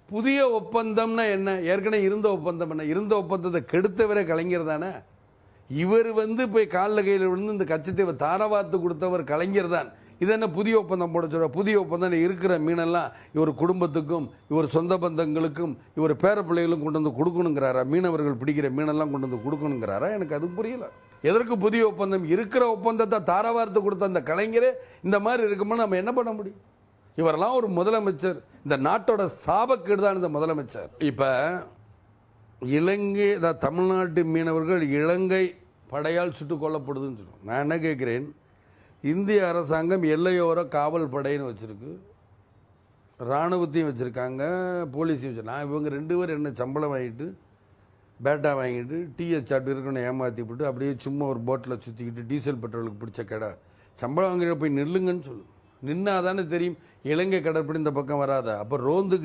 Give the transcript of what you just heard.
புதிய ஒப்பந்தம்னா என்ன? ஏற்கனவே இருந்த ஒப்பந்தம் என்ன? இருந்த ஒப்பந்தத்தை கெடுத்தவரே கலைஞர் தானே. இவர் போய் காலில் கையில் விழுந்து இந்த கச்சத்தீவை தாரவாத்து கொடுத்தவர் கலைஞர் தான். இது என்ன புதிய ஒப்பந்தம் போட சொல்ற? புதிய ஒப்பந்தம் இருக்கிற மீனெல்லாம் இவர் குடும்பத்துக்கும் இவர் சொந்த பந்தங்களுக்கும் இவர் பேர பிள்ளைகளும் கொண்டு வந்து கொடுக்கணுங்கிறாரா? மீனவர்கள் பிடிக்கிற மீனெல்லாம் கொண்டு வந்து கொடுக்கணுங்கிறாரா? எனக்கு அது புரியல. எதற்கு புதிய ஒப்பந்தம்? இருக்கிற ஒப்பந்தத்தை தாரவார்த்து கொடுத்த அந்த கலைஞரே இந்த மாதிரி இருக்கும்போது நம்ம என்ன பண்ண முடியும்? இவரெல்லாம் ஒரு முதலமைச்சர், இந்த நாட்டோட சாபக்கேடு தான் இந்த முதலமைச்சர். இப்ப இலங்கை தமிழ்நாட்டு மீனவர்கள் இலங்கை படையால் சுட்டுக் கொல்லப்படுதுன்னு சொல்லுவோம். நான் என்ன கேட்கிறேன், இந்திய அரசாங்கம் எல்லையோர காவல் படைன்னு வச்சிருக்கு, இராணுவத்தையும் வச்சிருக்காங்க, போலீஸையும் வச்சிருக்காங்க. நான் இவங்க 2 பேரும் என்ன சம்பளம் வாங்கிட்டு பேட்டா வாங்கிட்டு டிஎஸ் சாப்பிட்டு இருக்கணும் ஏமாற்றி விட்டு அப்படியே சும்மா ஒரு போட்டில் சுற்றிக்கிட்டு டீசல் பெட்ரோலுக்கு பிடிச்ச கடை சம்பளம் வாங்கிட்டு போய் நில்லுங்கன்னு சொல்லு. நின்னா தானே தெரியும் இலங்கை கடற்படை இந்த பக்கம் வராதா. அப்போ ரோந்துக்கு